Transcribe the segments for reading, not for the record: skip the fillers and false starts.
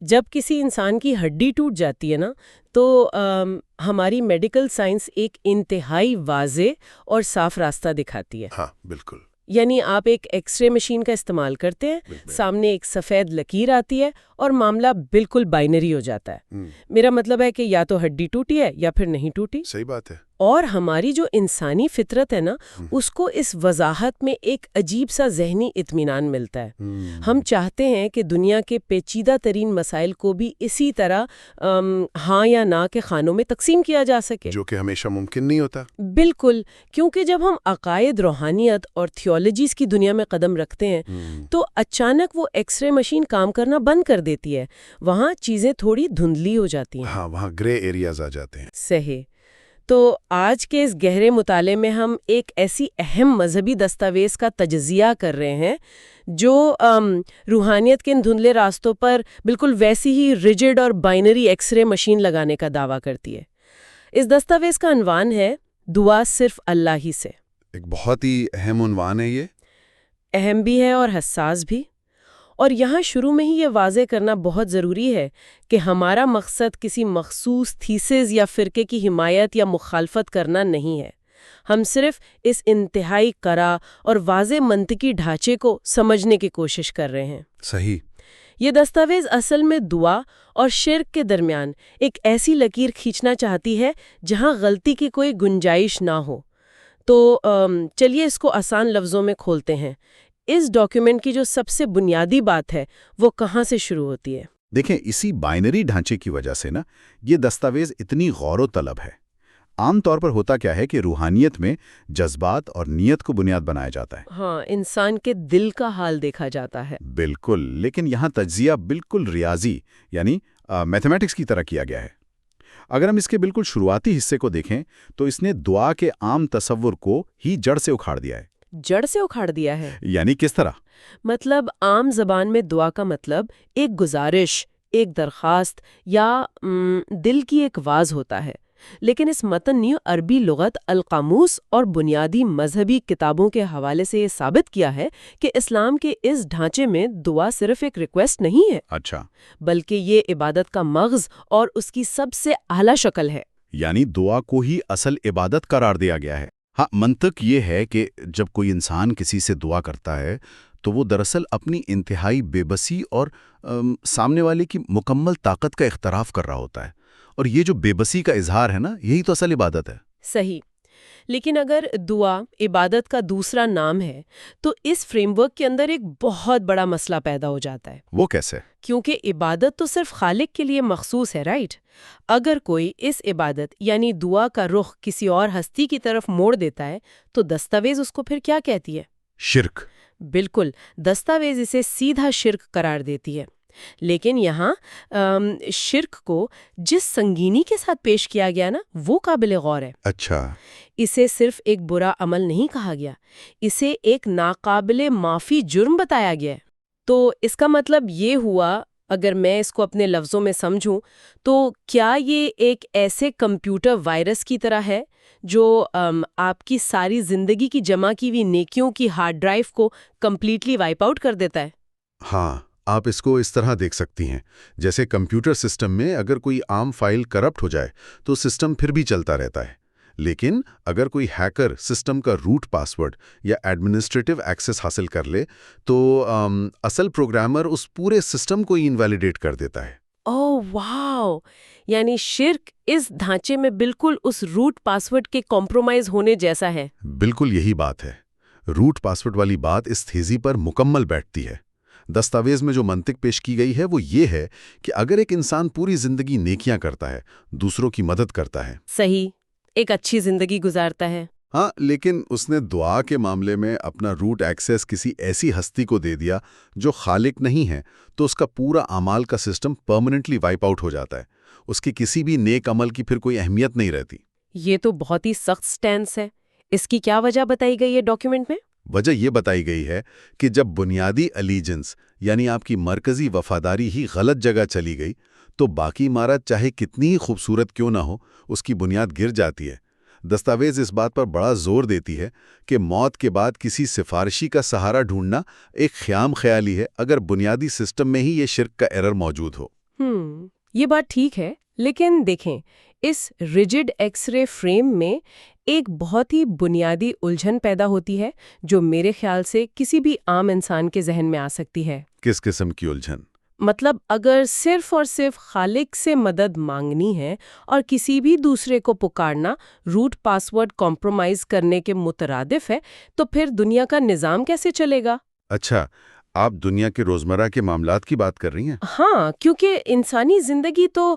جب کسی انسان کی ہڈی ٹوٹ جاتی ہے نا تو ہماری میڈیکل سائنس ایک انتہائی واضح اور صاف راستہ دکھاتی ہے۔ ہاں بالکل۔ یعنی آپ ایک ایکس رے مشین کا استعمال کرتے ہیں، بالکل۔ سامنے ایک سفید لکیر آتی ہے اور معاملہ بالکل بائنری ہو جاتا ہے۔ میرا مطلب ہے کہ یا تو ہڈی ٹوٹی ہے یا پھر نہیں ٹوٹی۔ صحیح بات ہے۔ اور ہماری جو انسانی فطرت ہے نا، اس کو اس وضاحت میں ایک عجیب سا ذہنی اطمینان ملتا ہے۔ ہم چاہتے ہیں کہ دنیا کے پیچیدہ ترین مسائل کو بھی اسی طرح ہاں یا نہ کے خانوں میں تقسیم کیا جا سکے، جو کہ ہمیشہ ممکن نہیں ہوتا۔ بالکل، کیونکہ جب ہم عقائد، روحانیت اور تھیولوجیز کی دنیا میں قدم رکھتے ہیں تو اچانک وہ ایکس رے مشین کام کرنا بند کر دیتی ہے۔ وہاں چیزیں تھوڑی دھندلی ہو جاتی ہیں۔ ہاں، وہاں گرے ایریاز آ جاتے ہیں۔ صحیح۔ تو آج کے اس گہرے مطالعے میں ہم ایک ایسی اہم مذہبی دستاویز کا تجزیہ کر رہے ہیں جو روحانیت کے ان دھندلے راستوں پر بالکل ویسی ہی ریجڈ اور بائنری ایکس رے مشین لگانے کا دعویٰ کرتی ہے۔ اس دستاویز کا عنوان ہے دعا صرف اللہ ہی سے۔ ایک بہت ہی اہم عنوان ہے یہ۔ اہم بھی ہے اور حساس بھی۔ اور یہاں شروع میں ہی یہ واضح کرنا بہت ضروری ہے کہ ہمارا مقصد کسی مخصوص تھیسز یا فرقے کی حمایت یا مخالفت کرنا نہیں ہے۔ ہم صرف اس انتہائی کرا اور واضح منطقی ڈھانچے کو سمجھنے کی کوشش کر رہے ہیں۔ صحیح۔ یہ دستاویز اصل میں دعا اور شرک کے درمیان ایک ایسی لکیر کھینچنا چاہتی ہے جہاں غلطی کی کوئی گنجائش نہ ہو۔ تو چلیے اس کو آسان لفظوں میں کھولتے ہیں۔ اس ڈاکیومنٹ کی جو سب سے بنیادی بات ہے وہ کہاں سے شروع ہوتی ہے؟ دیکھیں، اسی بائنری ڈھانچے کی وجہ سے نا یہ دستاویز اتنی غور و طلب ہے۔ عام طور پر ہوتا کیا ہے کہ روحانیت میں جذبات اور نیت کو بنیاد بنایا جاتا ہے۔ ہاں، انسان کے دل کا حال دیکھا جاتا ہے۔ بالکل، لیکن یہاں تجزیہ بالکل ریاضی یعنی میتھمیٹکس کی طرح کیا گیا ہے۔ اگر ہم اس کے بالکل شروعاتی حصے کو دیکھیں تو اس نے دعا کے عام تصور کو ہی جڑ سے اکھاڑ دیا ہے۔ جڑ سے اکھاڑ دیا ہے؟ یعنی کس طرح؟ مطلب عام زبان میں دعا کا مطلب ایک گزارش، ایک درخواست یا دل کی ایک آواز ہوتا ہے۔ لیکن اس متن نے عربی لغت، القاموس اور بنیادی مذہبی کتابوں کے حوالے سے یہ ثابت کیا ہے کہ اسلام کے اس ڈھانچے میں دعا صرف ایک ریکویسٹ نہیں ہے، اچھا، بلکہ یہ عبادت کا مغز اور اس کی سب سے اعلیٰ شکل ہے۔ یعنی دعا کو ہی اصل عبادت قرار دیا گیا ہے۔ ہاں، منطق یہ ہے کہ جب کوئی انسان کسی سے دعا کرتا ہے تو وہ دراصل اپنی انتہائی بے بسی اور سامنے والے کی مکمل طاقت کا اعتراف کر رہا ہوتا ہے، اور یہ جو بے بسی کا اظہار ہے نا، یہی تو اصل عبادت ہے۔ صحیح۔ لیکن اگر دعا عبادت کا دوسرا نام ہے تو اس فریم ورک کے اندر ایک بہت بڑا مسئلہ پیدا ہو جاتا ہے۔ وہ کیسے؟ کیونکہ عبادت تو صرف خالق کے لیے مخصوص ہے، رائٹ؟ اگر کوئی اس عبادت یعنی دعا کا رخ کسی اور ہستی کی طرف موڑ دیتا ہے تو دستاویز اس کو پھر کیا کہتی ہے؟ شرک۔ بالکل، دستاویز اسے سیدھا شرک قرار دیتی ہے۔ لیکن یہاں شرک کو جس سنگینی کے ساتھ پیش کیا گیا نا، وہ قابل غور ہے۔ اچھا۔ اسے صرف ایک برا عمل نہیں کہا گیا، اسے ایک ناقابل معافی جرم بتایا گیا ہے۔ تو اس کا مطلب یہ ہوا، اگر میں اس کو اپنے لفظوں میں سمجھوں تو کیا یہ ایک ایسے کمپیوٹر وائرس کی طرح ہے جو آپ کی ساری زندگی کی جمع کی ہوئی نیکیوں کی ہارڈ ڈرائیو کو کمپلیٹلی وائپ آؤٹ کر دیتا ہے؟ ہاں، آپ اس کو اس طرح دیکھ سکتی ہیں، جیسے کمپیوٹر سسٹم میں اگر کوئی عام فائل کرپٹ ہو جائے تو سسٹم پھر بھی چلتا رہتا ہے، لیکن اگر کوئی ہیکر سسٹم کا روٹ پاسورڈ یا ایڈمنسٹریٹو ایکسس حاصل کر لے تو اصل پروگرامر اس پورے سسٹم کو انویلیڈیٹ کر دیتا ہے۔ اوہ واو! یعنی شرک اس ڈھانچے میں بالکل اس روٹ پاسورڈ کے کمپرومائز ہونے جیسا ہے۔ بالکل یہی بات ہے۔ روٹ پاسورڈ والی بات اس تھیزی پر مکمل بیٹھتی ہے۔ دستاویز میں جو منطق پیش کی گئی ہے وہ یہ ہے کہ اگر ایک انسان پوری زندگی نیکیاں کرتا ہے، دوسروں کی مدد کرتا ہے، صحیح، ایک اچھی زندگی گزارتا ہے، ہاں، لیکن اس نے دعا کے معاملے میں اپنا روٹ ایکسس کسی ایسی ہستی کو دے دیا جو خالق نہیں ہے، تو اس کا پورا اعمال کا سسٹم پرماننٹلی وائپ آؤٹ ہو جاتا ہے۔ اس کی کسی بھی نیک عمل کی پھر کوئی اہمیت نہیں رہتی۔ یہ تو بہت ہی سخت سٹینس ہے۔ اس کی کیا وجہ بتائی گئی ہے ڈاکیومنٹ میں؟ وجہ یہ بتائی گئی ہے کہ جب بنیادی الیجنس یعنی آپ کی مرکزی وفاداری ہی غلط جگہ چلی گئی تو باقی عمارت چاہے کتنی ہی خوبصورت کیوں نہ ہو، اس کی بنیاد گر جاتی ہے۔ دستاویز اس بات پر بڑا زور دیتی ہے کہ موت کے بعد کسی سفارشی کا سہارا ڈھونڈنا ایک خیام خیالی ہے اگر بنیادی سسٹم میں ہی یہ شرک کا ایرر موجود ہو۔ یہ بات ٹھیک ہے، لیکن دیکھیں اس ریجڈ ایکس رے فریم میں ایک بہت ہی بنیادی الجھن پیدا ہوتی ہے جو میرے خیال سے کسی بھی عام انسان کے ذہن میں آ سکتی ہے۔ کس قسم کی الجھن؟ مطلب اگر صرف اور صرف خالق سے مدد مانگنی ہے اور کسی بھی دوسرے کو پکارنا روٹ پاسورڈ کمپرومائز کرنے کے مترادف ہے تو پھر دنیا کا نظام کیسے چلے گا؟ اچھا، آپ دنیا کے روزمرہ کے معاملات کی بات کر رہی ہیں؟ ہاں، کیونکہ انسانی زندگی تو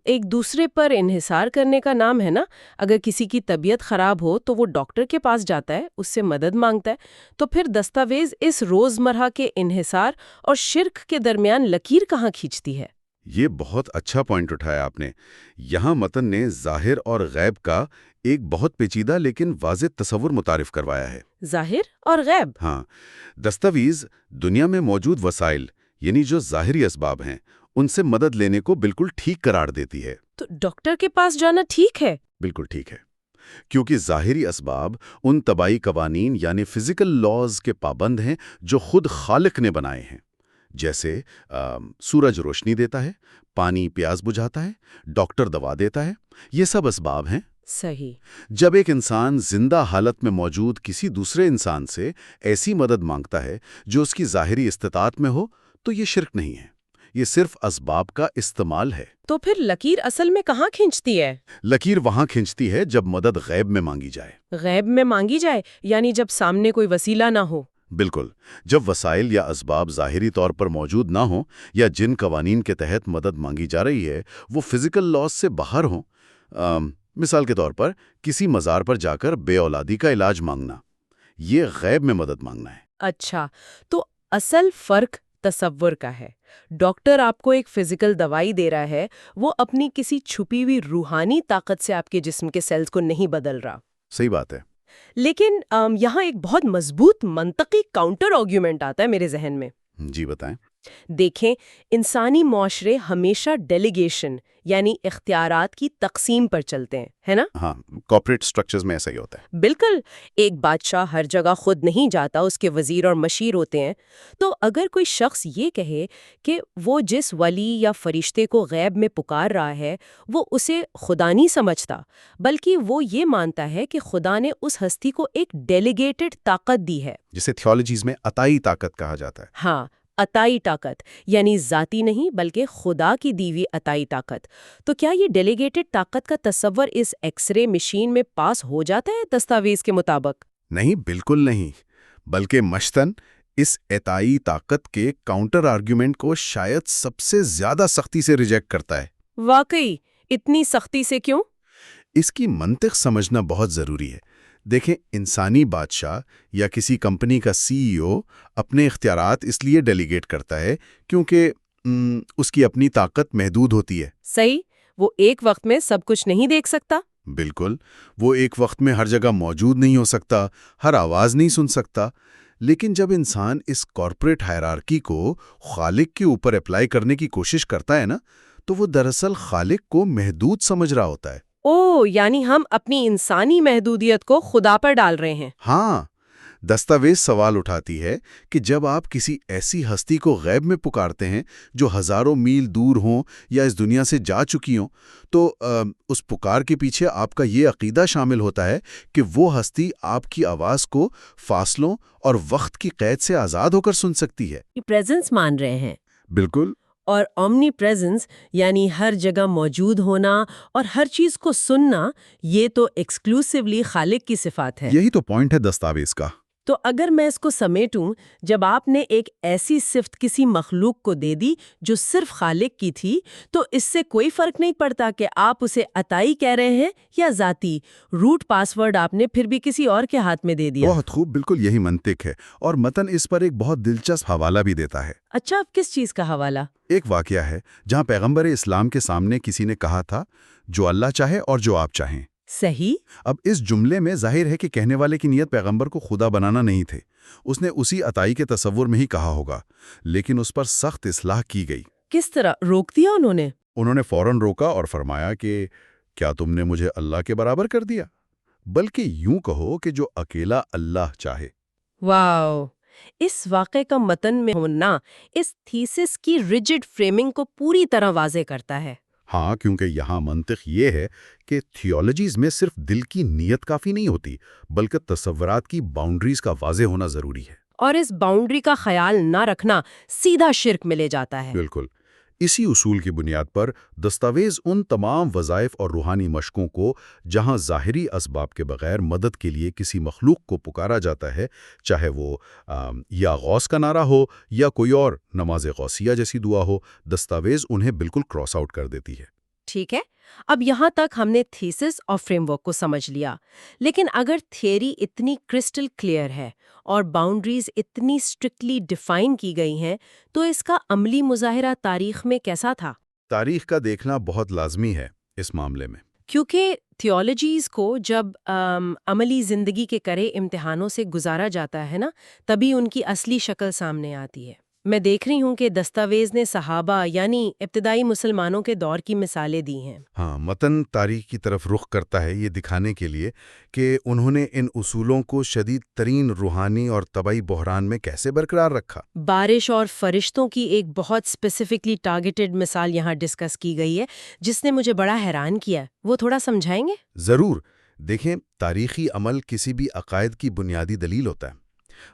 ایک دوسرے پر انحصار کرنے کا نام ہے نا۔ اگر کسی کی طبیعت خراب ہو تو وہ ڈاکٹر کے پاس جاتا ہے، اس سے مدد مانگتا ہے، تو پھر دستاویز اس روزمرہ کے انحصار اور شرک کے درمیان لکیر کہاں کھینچتی ہے؟ یہ بہت اچھا پوائنٹ اٹھایا آپ نے۔ یہاں متن نے ظاہر اور غیب کا ایک بہت پیچیدہ لیکن واضح تصور متعارف کروایا ہے۔ ظاہر اور غیب؟ ہاں، دستاویز دنیا میں موجود وسائل یعنی جو ظاہری اسباب ہیں ان سے مدد لینے کو بالکل ٹھیک قرار دیتی ہے۔ تو ڈاکٹر کے پاس جانا ٹھیک ہے؟ بالکل ٹھیک ہے، کیونکہ ظاہری اسباب ان طبعی قوانین یعنی فزیکل لاز کے پابند ہیں جو خود خالق نے بنائے ہیں۔ جیسے سورج روشنی دیتا ہے، پانی پیاس بجھاتا ہے، ڈاکٹر دوا دیتا ہے، یہ سب اسباب ہیں۔ صحیح۔ جب ایک انسان زندہ حالت میں موجود کسی دوسرے انسان سے ایسی مدد مانگتا ہے جو اس کی ظاہری استطاعت میں ہو تو یہ شرک نہیں ہے، یہ صرف اسباب کا استعمال ہے۔ تو پھر لکیر اصل میں کہاں کھینچتی ہے؟ لکیر وہاں کھینچتی ہے جب مدد غیب میں مانگی جائے۔ غیب میں مانگی جائے یعنی جب سامنے کوئی وسیلہ نہ ہو؟ بالکل، جب وسائل یا اسباب ظاہری طور پر موجود نہ ہوں یا جن قوانین کے تحت مدد مانگی جا رہی ہے وہ فزیکل لاز سے باہر ہوں۔ مثال کے طور پر کسی مزار پر جا کر بے اولادی کا علاج مانگنا، یہ غیب میں مدد مانگنا ہے۔ اچھا، تو اصل فرق تصور کا ہے۔ ڈاکٹر آپ کو ایک فزیکل دوائی دے رہا ہے، وہ اپنی کسی چھپی ہوئی روحانی طاقت سے آپ کے جسم کے سیلز کو نہیں بدل رہا۔ صحیح بات ہے۔ لیکن یہاں ایک بہت مضبوط منطقی کاؤنٹر آرگیومنٹ آتا ہے میرے ذہن میں۔ جی بتائیں۔ دیکھیں، انسانی معاشرے ہمیشہ ڈیلیگیشن یعنی اختیارات کی تقسیم پر چلتے ہیں، ہے نا؟ ہاں، کارپوریٹ سٹرکچرز میں ایسا ہی ہوتا ہے۔ بالکل، ایک بادشاہ ہر جگہ خود نہیں جاتا، اس کے وزیر اور مشیر ہوتے ہیں۔ تو اگر کوئی شخص یہ کہے کہ وہ جس ولی یا فرشتے کو غیب میں پکار رہا ہے وہ اسے خدا نہیں سمجھتا، بلکہ وہ یہ مانتا ہے کہ خدا نے اس ہستی کو ایک ڈیلیگیٹڈ طاقت دی ہے، جسے تھیولوجیز میں عطائی طاقت کہا جاتا ہے۔ ہاں، عطائی طاقت، یعنی ذاتی نہیں بلکہ خدا کی دی ہوئی عطائی طاقت، تو کیا یہ ڈیلیگیٹڈ طاقت کا تصور اس ایکس رے مشین میں پاس ہو جاتا ہے دستاویز کے مطابق؟ نہیں، بالکل نہیں، بلکہ مشتن اس عطائی طاقت کے کاؤنٹر آرگیومنٹ کو شاید سب سے زیادہ سختی سے ریجیکٹ کرتا ہے۔ واقعی؟ اتنی سختی سے کیوں؟ اس کی منطق سمجھنا بہت ضروری ہے۔ دیکھیں، انسانی بادشاہ یا کسی کمپنی کا سی ای او اپنے اختیارات اس لیے ڈیلیگیٹ کرتا ہے کیونکہ اس کی اپنی طاقت محدود ہوتی ہے۔ صحیح، وہ ایک وقت میں سب کچھ نہیں دیکھ سکتا۔ بالکل، وہ ایک وقت میں ہر جگہ موجود نہیں ہو سکتا، ہر آواز نہیں سن سکتا۔ لیکن جب انسان اس کارپوریٹ ہائرارکی کو خالق کے اوپر اپلائی کرنے کی کوشش کرتا ہے نا، تو وہ دراصل خالق کو محدود سمجھ رہا ہوتا ہے۔ یعنی ہم اپنی انسانی محدودیت کو خدا پر ڈال رہے ہیں۔ ہاں، دستاویز سوال اٹھاتی ہے کہ جب آپ کسی ایسی ہستی کو غیب میں پکارتے ہیں جو ہزاروں میل دور ہوں یا اس دنیا سے جا چکی ہوں، تو اس پکار کے پیچھے آپ کا یہ عقیدہ شامل ہوتا ہے کہ وہ ہستی آپ کی آواز کو فاصلوں اور وقت کی قید سے آزاد ہو کر سن سکتی ہے۔ پریزنس مان رہے ہیں۔ بالکل۔ اور اومنی پریزنس یعنی ہر جگہ موجود ہونا اور ہر چیز کو سننا، یہ تو ایکسکلوسیولی خالق کی صفات ہے۔ یہی تو پوائنٹ ہے دستاویز کا۔ تو اگر میں اس کو سمیٹوں، جب آپ نے ایک ایسی صفت کسی مخلوق کو دے دی جو صرف خالق کی تھی، تو اس سے کوئی فرق نہیں پڑتا کہ آپ اسے عطائی کہہ رہے ہیں یا ذاتی۔ روٹ پاسورڈ آپ نے پھر بھی کسی اور کے ہاتھ میں دے دیا۔ بہت خوب، بالکل یہی منطق ہے، اور متن اس پر ایک بہت دلچسپ حوالہ بھی دیتا ہے۔ اچھا، اب کس چیز کا حوالہ؟ ایک واقعہ ہے جہاں پیغمبر اسلام کے سامنے کسی نے کہا تھا، جو اللہ چاہے اور جو آپ چاہیں۔ صحیح۔ اب اس جملے میں ظاہر ہے کہ کہنے والے کی نیت پیغمبر کو خدا بنانا نہیں تھے، اس نے اسی عطائی کے تصور میں ہی کہا ہوگا، لیکن اس پر سخت اصلاح کی گئی۔ کس طرح روک دیا انہوں نے؟ انہوں نے فوراً روکا اور فرمایا کہ کیا تم نے مجھے اللہ کے برابر کر دیا؟ بلکہ یوں کہو کہ جو اکیلا اللہ چاہے۔ واو، اس واقعے کا متن میں ہونا اس تھیسس کی ریجڈ فریمنگ کو پوری طرح واضح کرتا ہے۔ ہاں، کیونکہ یہاں منطق یہ ہے کہ تھیولوجیز میں صرف دل کی نیت کافی نہیں ہوتی، بلکہ تصورات کی باؤنڈریز کا واضح ہونا ضروری ہے۔ اور اس باؤنڈری کا خیال نہ رکھنا سیدھا شرک میں لے جاتا ہے۔ بالکل اسی اصول کی بنیاد پر دستاویز ان تمام وظائف اور روحانی مشقوں کو جہاں ظاہری اسباب کے بغیر مدد کے لیے کسی مخلوق کو پکارا جاتا ہے، چاہے وہ یا غوث کا نعرہ ہو یا کوئی اور نماز غوثیہ جیسی دعا ہو، دستاویز انہیں بالکل کراس آؤٹ کر دیتی ہے۔ ٹھیک ہے، اب یہاں تک ہم نے تھیسس اور فریم ورک کو سمجھ لیا، لیکن اگر تھیوری اتنی کرسٹل کلیئر ہے اور باؤنڈریز اتنی اسٹرکٹلی ڈیفائن کی گئی ہیں تو اس کا عملی مظاہرہ تاریخ میں کیسا تھا؟ تاریخ کا دیکھنا بہت لازمی ہے اس معاملے میں، کیونکہ تھیولوجیز کو جب عملی زندگی کے کرے امتحانوں سے گزارا جاتا ہے نا، تبھی ان کی اصلی شکل سامنے آتی ہے۔ میں دیکھ رہی ہوں کہ دستاویز نے صحابہ یعنی ابتدائی مسلمانوں کے دور کی مثالیں دی ہیں۔ ہاں، متن تاریخ کی طرف رخ کرتا ہے یہ دکھانے کے لیے کہ انہوں نے ان اصولوں کو شدید ترین روحانی اور طبعی بحران میں کیسے برقرار رکھا۔ بارش اور فرشتوں کی ایک بہت اسپیسیفکلی ٹارگیٹڈ مثال یہاں ڈسکس کی گئی ہے جس نے مجھے بڑا حیران کیا، وہ تھوڑا سمجھائیں گے؟ ضرور، دیکھیں، تاریخی عمل کسی بھی عقائد کی بنیادی دلیل ہوتا ہے۔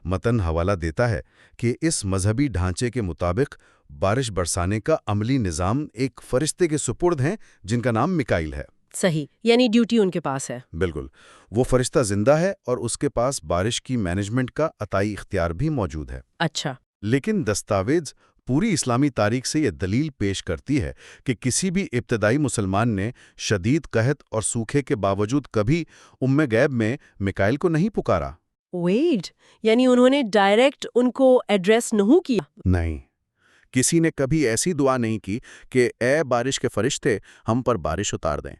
متن حوالہ دیتا ہے کہ اس مذہبی ڈھانچے کے مطابق بارش برسانے کا عملی نظام ایک فرشتے کے سپرد ہیں جن کا نام میکائیل ہے۔ صحیح، یعنی ڈیوٹی ان کے پاس ہے۔ بالکل، وہ فرشتہ زندہ ہے اور اس کے پاس بارش کی مینجمنٹ کا عطائی اختیار بھی موجود ہے۔ اچھا، لیکن دستاویز پوری اسلامی تاریخ سے یہ دلیل پیش کرتی ہے کہ کسی بھی ابتدائی مسلمان نے شدید قحط اور سوکھے کے باوجود کبھی غیب میں میکائیل کو نہیں پکارا۔ ویٹ، یعنی انہوں نے ڈائریکٹ ان کو ایڈریس نہیں کیا؟ نہیں، کسی نے کبھی ایسی دعا نہیں کی کہ اے بارش کے فرشتے ہم پر بارش اتار دیں۔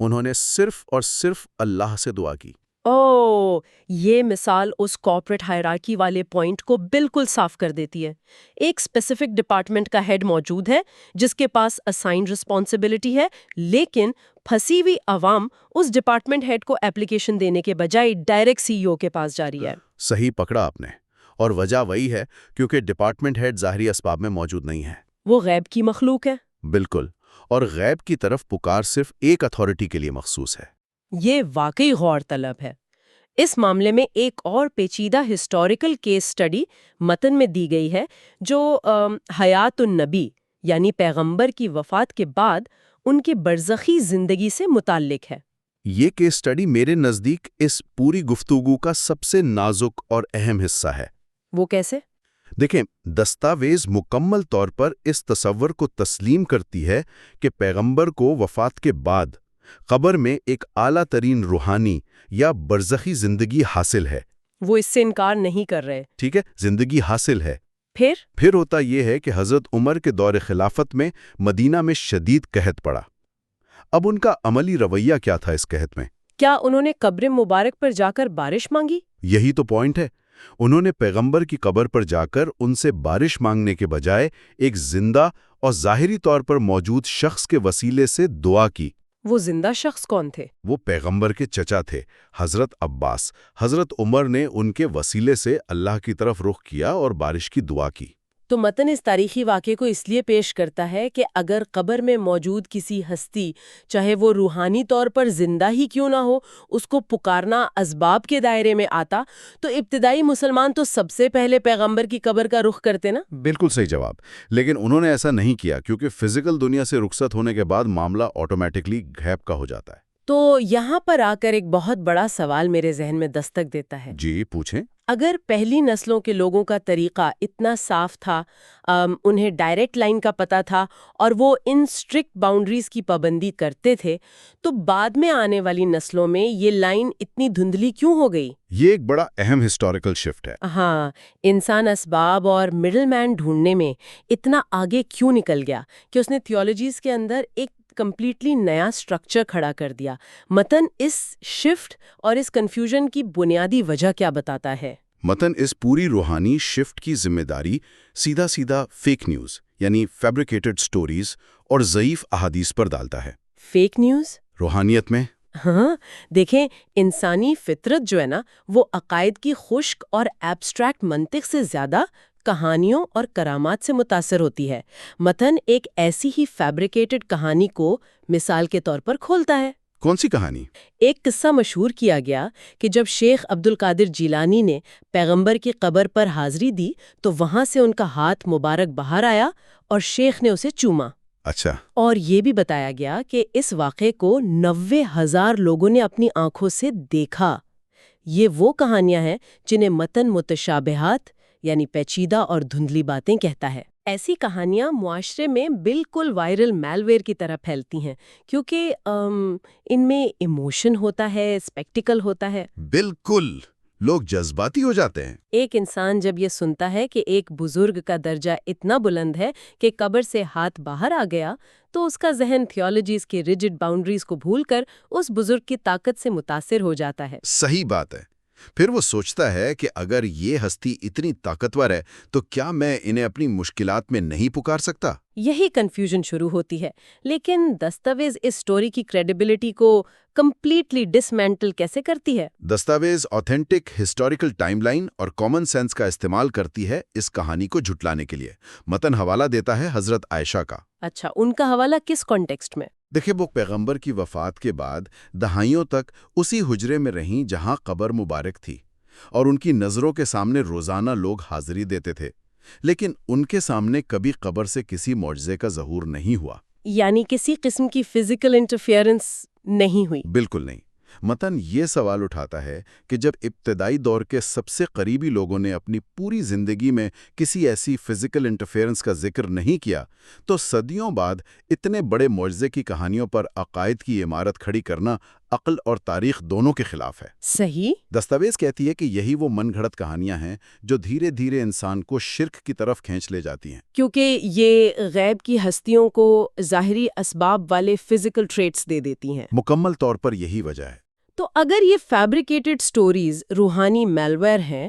انہوں نے صرف اور صرف اللہ سے دعا کی۔ اوہ، یہ مثال اس کارپوریٹ ہائرارکی والے پوائنٹ کو بالکل صاف کر دیتی ہے۔ ایک اسپیسیفک ڈپارٹمنٹ کا ہیڈ موجود ہے جس کے پاس اسائنڈ رسپانسبلٹی ہے، لیکن پھنسی ہوئی عوام اس ڈپارٹمنٹ ہیڈ کو اپلیکیشن دینے کے بجائے ڈائریکٹ سی ای او کے پاس جا رہی ہے۔ صحیح پکڑا آپ نے، اور وجہ وہی ہے کیونکہ ڈپارٹمنٹ ہیڈ ظاہری اسباب میں موجود نہیں ہے۔ وہ غیب کی مخلوق ہے۔ بالکل، اور غیب کی طرف پکار صرف ایک اتھارٹی کے لیے مخصوص ہے۔ یہ واقعی غور طلب ہے۔ اس معاملے میں ایک اور پیچیدہ ہسٹوریکل کیس سٹڈی متن میں دی گئی ہے جو حیات النبی یعنی پیغمبر کی وفات کے بعد ان کے برزخی زندگی سے متعلق ہے۔ یہ کیس سٹڈی میرے نزدیک اس پوری گفتگو کا سب سے نازک اور اہم حصہ ہے۔ وہ کیسے؟ دیکھیں، دستاویز مکمل طور پر اس تصور کو تسلیم کرتی ہے کہ پیغمبر کو وفات کے بعد قبر میں ایک اعلیٰ ترین روحانی یا برزخی زندگی حاصل ہے۔ وہ اس سے انکار نہیں کر رہے۔ ٹھیک ہے، زندگی حاصل ہے۔ پھر ہوتا یہ ہے کہ حضرت عمر کے دور خلافت میں مدینہ میں شدید قحط پڑا۔ اب ان کا عملی رویہ کیا تھا اس قحط میں؟ کیا انہوں نے قبر مبارک پر جا کر بارش مانگی؟ یہی تو پوائنٹ ہے۔ انہوں نے پیغمبر کی قبر پر جا کر ان سے بارش مانگنے کے بجائے ایک زندہ اور ظاہری طور پر موجود شخص کے وسیلے سے دعا کی۔ وہ زندہ شخص کون تھے؟ وہ پیغمبر کے چچا تھے، حضرت عباس۔ حضرت عمر نے ان کے وسیلے سے اللہ کی طرف رخ کیا اور بارش کی دعا کی۔ تو متن اس تاریخی واقعے کو اس لیے پیش کرتا ہے کہ اگر قبر میں موجود کسی ہستی، چاہے وہ روحانی طور پر زندہ ہی کیوں نہ ہو، اس کو پکارنا اسباب کے دائرے میں آتا تو ابتدائی مسلمان تو سب سے پہلے پیغمبر کی قبر کا رخ کرتے نا۔ بالکل صحیح جواب، لیکن انہوں نے ایسا نہیں کیا کیونکہ فزیکل دنیا سے رخصت ہونے کے بعد معاملہ آٹومیٹکلی غیب کا ہو جاتا ہے۔ تو یہاں پر آ کر ایک بہت بڑا سوال میرے ذہن میں دستک دیتا ہے۔ جی پوچھیں۔ اگر پہلی نسلوں کے لوگوں کا طریقہ اتنا صاف تھا، انہیں ڈائریکٹ لائن کا پتہ تھا اور وہ ان اسٹرکٹ باؤنڈریز کی پابندی کرتے تھے، تو بعد میں آنے والی نسلوں میں یہ لائن اتنی دھندلی کیوں ہو گئی؟ یہ ایک بڑا اہم ہسٹوریکل شفٹ ہے۔ ہاں، انسان اسباب اور مڈل مین ڈھونڈنے میں اتنا آگے کیوں نکل گیا کہ اس نے تھیولوجیز کے اندر ایک کمپلیٹلی نیا سٹرکچر کھڑا کر دیا۔ متن اس شفٹ اور اس کنفیوژن کی بنیادی وجہ کیا بتاتا ہے؟ متن اس پوری روحانی شفٹ کی ذمہ داری سیدھا فیک نیوز یعنی فیبریکیٹڈ سٹوریز اور ضعیف احادیث پر ڈالتا ہے۔ Fake news? روحانیت میں ہاں، دیکھیں، انسانی فطرت جو ہے نا، وہ عقائد کی خشک اور ایبسٹریکٹ منطق سے زیادہ کہانیوں اور کرامات سے متاثر ہوتی ہے۔ مثلاً ایک ایسی ہی فیبریکیٹڈ کہانی کو مثال کے طور پر کھولتا ہے۔ کون سی کہانی؟ ایک قصہ مشہور کیا گیا کہ جب شیخ عبد القادر جیلانی نے پیغمبر کی قبر پر حاضری دی تو وہاں سے ان کا ہاتھ مبارک باہر آیا اور شیخ نے اسے چوما۔ اچھا، اور یہ بھی بتایا گیا کہ اس واقعے کو 90,000 لوگوں نے اپنی آنکھوں سے دیکھا۔ یہ وہ کہانیاں ہیں جنہیں متن متشابہات یعنی پیچیدہ اور دھندلی باتیں کہتا ہے۔ ایسی کہانیاں معاشرے میں بالکل وائرل میل ویئر کی طرح پھیلتی ہیں کیونکہ ان میں ایموشن ہوتا ہے، اسپیکٹیکل ہوتا ہے۔ بالکل، لوگ جذباتی ہو جاتے ہیں۔ ایک انسان جب یہ سنتا ہے کہ ایک بزرگ کا درجہ اتنا بلند ہے کہ قبر سے ہاتھ باہر آ گیا تو اس کا ذہن تھیولوجیز کی ریجڈ باؤنڈریز کو بھول کر اس بزرگ کی طاقت سے متاثر ہو جاتا ہے۔ صحیح بات ہے۔ پھر وہ سوچتا ہے کہ اگر یہ ہستی اتنی طاقتور ہے تو کیا میں انہیں اپنی مشکلات میں نہیں پکار سکتا؟ یہی کنفیوژن شروع ہوتی ہے، لیکن دستاویز اس سٹوری کی کریڈیبلٹی کو کمپلیٹلی ڈسمینٹل کیسے کرتی ہے؟ دستاویز آتھینٹک ہسٹوریکل ٹائم لائن اور کامن سینس کا استعمال کرتی ہے اس کہانی کو جھٹلانے کے لیے۔ متن حوالہ دیتا ہے حضرت عائشہ کا۔ اچھا، ان کا حوالہ کس کانٹیکسٹ میں؟ دیکھیں، وہ پیغمبر کی وفات کے بعد دہائیوں تک اسی حجرے میں رہیں جہاں قبر مبارک تھی، اور ان کی نظروں کے سامنے روزانہ لوگ حاضری دیتے تھے، لیکن ان کے سامنے کبھی قبر سے کسی معجزے کا ظہور نہیں ہوا۔ یعنی کسی قسم کی فزیکل انٹرفیئرنس نہیں ہوئی؟ بالکل نہیں۔ متن یہ سوال اٹھاتا ہے کہ جب ابتدائی دور کے سب سے قریبی لوگوں نے اپنی پوری زندگی میں کسی ایسی فزیکل انٹرفیئرنس کا ذکر نہیں کیا تو صدیوں بعد اتنے بڑے معجزے کی کہانیوں پر عقائد کی عمارت کھڑی کرنا عقل اور تاریخ دونوں کے خلاف ہے۔ صحیح۔ دستاویز کہتی ہے کہ یہی وہ من گھڑت کہانیاں ہیں جو دھیرے دھیرے انسان کو شرک کی طرف کھینچ لے جاتی ہیں، کیونکہ یہ غیب کی ہستیوں کو ظاہری اسباب والے فزیکل ٹریٹس دے دیتی ہیں۔ مکمل طور پر یہی وجہ ہے۔ تو اگر یہ فیبریکیٹڈ سٹوریز روحانی میلویئر ہیں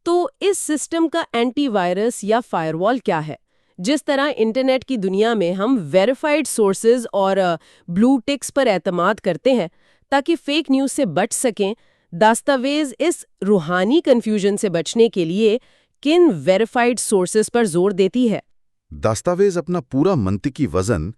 تو اس سسٹم کا اینٹی وائرس یا فائر وال کیا ہے؟ جس طرح انٹرنیٹ کی دنیا میں ہم ویریفائڈ سورسز اور بلو ٹکس پر اعتماد کرتے ہیں تاکہ فیک نیوز سے بچ سکیں، دستاویز اس روحانی کنفیوژن سے بچنے کے لیے کن ویریفائڈ سورسز پر زور دیتی ہے؟ دستاویز اپنا پورا منطقی وزن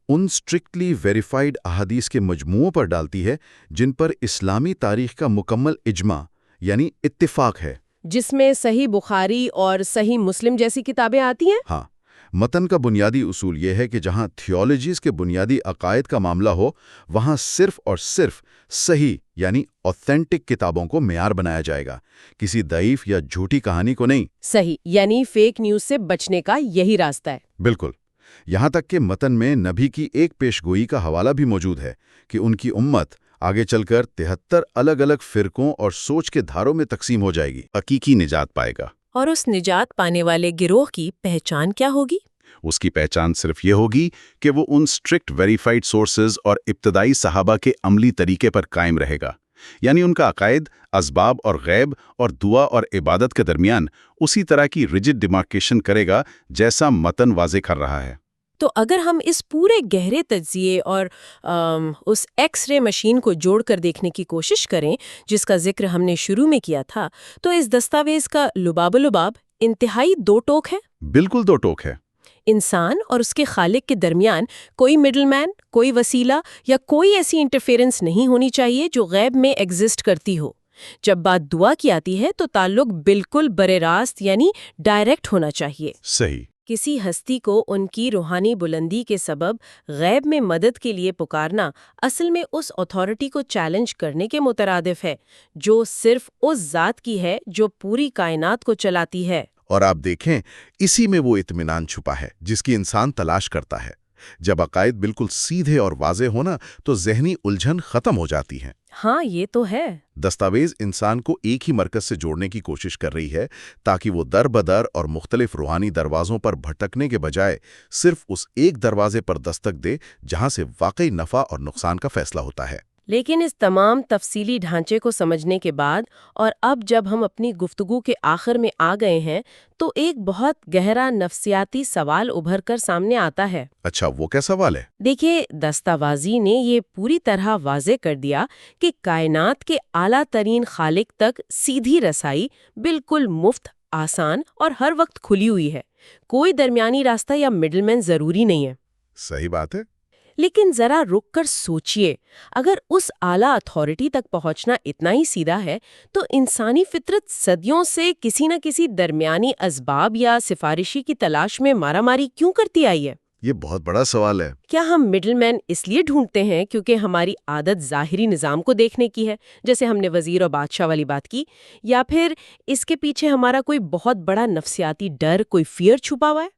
ان اسٹرکٹلی ویریفائڈ احادیث کے مجموعوں پر ڈالتی ہے جن پر اسلامی تاریخ کا مکمل اجماع یعنی اتفاق ہے، جس میں صحیح بخاری اور صحیح مسلم جیسی کتابیں آتی ہیں۔ ہاں، متن کا بنیادی اصول یہ ہے کہ جہاں تھیولوجیز کے بنیادی عقائد کا معاملہ ہو وہاں صرف اور صرف صحیح یعنی اوتھینٹک کتابوں کو معیار بنایا جائے گا، کسی ضعیف یا جھوٹی کہانی کو نہیں۔ صحیح، یعنی فیک نیوز سے بچنے کا یہی راستہ ہے۔ بالکل، یہاں تک کہ متن میں نبی کی ایک پیشگوئی کا حوالہ بھی موجود ہے کہ ان کی امت آگے چل کر 73 الگ الگ فرقوں اور سوچ کے دھاروں میں تقسیم ہو جائے گی، حقیقی نجات پائے گا۔ اور اس نجات پانے والے گروہ کی پہچان کیا ہوگی؟ اس کی پہچان صرف یہ ہوگی کہ وہ ان اسٹرکٹ ویریفائڈ سورسز اور ابتدائی صحابہ کے عملی طریقے پر قائم رہے گا، یعنی ان کا عقائد اسباب اور غیب اور دعا اور عبادت کے درمیان اسی طرح کی ریجڈ ڈیمارکیشن کرے گا جیسا متن واضح کر رہا ہے۔ تو اگر ہم اس پورے گہرے تجزیے اور اس ایکس رے مشین کو جوڑ کر دیکھنے کی کوشش کریں جس کا ذکر ہم نے شروع میں کیا تھا، تو اس دستاویز کا لباب انتہائی دو ٹوک ہے۔ بالکل دو ٹوک ہے۔ انسان اور اس کے خالق کے درمیان کوئی مڈل مین، کوئی وسیلہ یا کوئی ایسی انٹرفیرنس نہیں ہونی چاہیے جو غیب میں ایگزسٹ کرتی ہو۔ جب بات دعا کی آتی ہے تو تعلق بالکل براہ راست یعنی ڈائریکٹ ہونا چاہیے۔ صحیح۔ کسی ہستی کو ان کی روحانی بلندی کے سبب غیب میں مدد کے لیے پکارنا اصل میں اس اتھارٹی کو چیلنج کرنے کے مترادف ہے جو صرف اس ذات کی ہے جو پوری کائنات کو چلاتی ہے۔ اور آپ دیکھیں، اسی میں وہ اطمینان چھپا ہے جس کی انسان تلاش کرتا ہے۔ جب عقائد بالکل سیدھے اور واضح ہونا تو ذہنی الجھن ختم ہو جاتی ہیں۔ ہاں، یہ تو ہے۔ دستاویز انسان کو ایک ہی مرکز سے جوڑنے کی کوشش کر رہی ہے تاکہ وہ در بدر اور مختلف روحانی دروازوں پر بھٹکنے کے بجائے صرف اس ایک دروازے پر دستک دے جہاں سے واقعی نفع اور نقصان کا فیصلہ ہوتا ہے۔ لیکن اس تمام تفصیلی ڈھانچے کو سمجھنے کے بعد اور اب جب ہم اپنی گفتگو کے آخر میں آ گئے ہیں تو ایک بہت گہرا نفسیاتی سوال ابھر کر سامنے آتا ہے۔ اچھا، وہ کیا سوال ہے؟ دیکھیے، دستاوازی نے یہ پوری طرح واضح کر دیا کہ کائنات کے اعلیٰ ترین خالق تک سیدھی رسائی بالکل مفت، آسان اور ہر وقت کھلی ہوئی ہے۔ کوئی درمیانی راستہ یا مڈل مین ضروری نہیں ہے۔ صحیح بات ہے۔ لیکن ذرا رک کر سوچئے، اگر اس اعلیٰ اتھارٹی تک پہنچنا اتنا ہی سیدھا ہے تو انسانی فطرت صدیوں سے کسی نہ کسی درمیانی اسباب یا سفارشی کی تلاش میں مارا ماری کیوں کرتی آئی ہے؟ یہ بہت بڑا سوال ہے۔ کیا ہم مڈل مین اس لیے ڈھونڈتے ہیں کیونکہ ہماری عادت ظاہری نظام کو دیکھنے کی ہے، جیسے ہم نے وزیر اور بادشاہ والی بات کی، یا پھر اس کے پیچھے ہمارا کوئی بہت بڑا نفسیاتی ڈر، کوئی فیئر چھپا ہوا ہے؟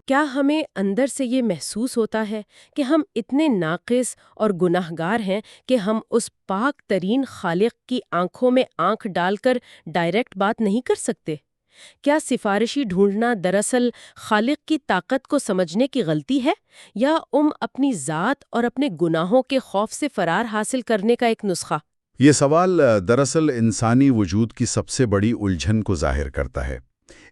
کیا ہمیں اندر سے یہ محسوس ہوتا ہے کہ ہم اتنے ناقص اور گناہگار ہیں کہ ہم اس پاک ترین خالق کی آنکھوں میں آنکھ ڈال کر ڈائریکٹ بات نہیں کر سکتے؟ کیا سفارشی ڈھونڈنا دراصل خالق کی طاقت کو سمجھنے کی غلطی ہے، یا اپنی ذات اور اپنے گناہوں کے خوف سے فرار حاصل کرنے کا ایک نسخہ؟ یہ سوال دراصل انسانی وجود کی سب سے بڑی الجھن کو ظاہر کرتا ہے۔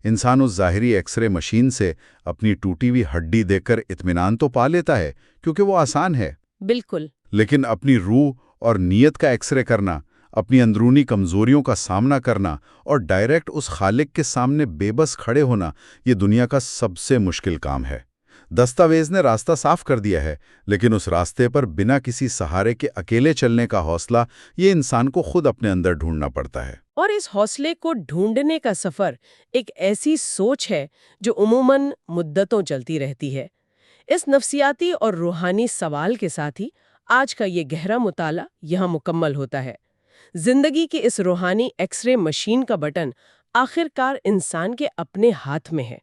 انسان اس ظاہری ایکس رے مشین سے اپنی ٹوٹی ہوئی ہڈی دیکھ کر اطمینان تو پا لیتا ہے کیونکہ وہ آسان ہے، بالکل، لیکن اپنی روح اور نیت کا ایکس رے کرنا، اپنی اندرونی کمزوریوں کا سامنا کرنا اور ڈائریکٹ اس خالق کے سامنے بے بس کھڑے ہونا، یہ دنیا کا سب سے مشکل کام ہے۔ دستاویز نے راستہ صاف کر دیا ہے، لیکن اس راستے پر بنا کسی سہارے کے اکیلے چلنے کا حوصلہ یہ انسان کو خود اپنے اندر ڈھونڈنا پڑتا ہے۔ اور اس حوصلے کو ڈھونڈنے کا سفر ایک ایسی سوچ ہے جو عموماً مدتوں چلتی رہتی ہے۔ اس نفسیاتی اور روحانی سوال کے ساتھ ہی آج کا یہ گہرا مطالعہ یہاں مکمل ہوتا ہے۔ زندگی کی اس روحانی ایکس رے مشین کا بٹن آخر کار انسان کے اپنے ہاتھ میں ہے۔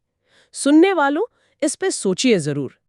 سننے والوں، اس پہ سوچئے ضرور۔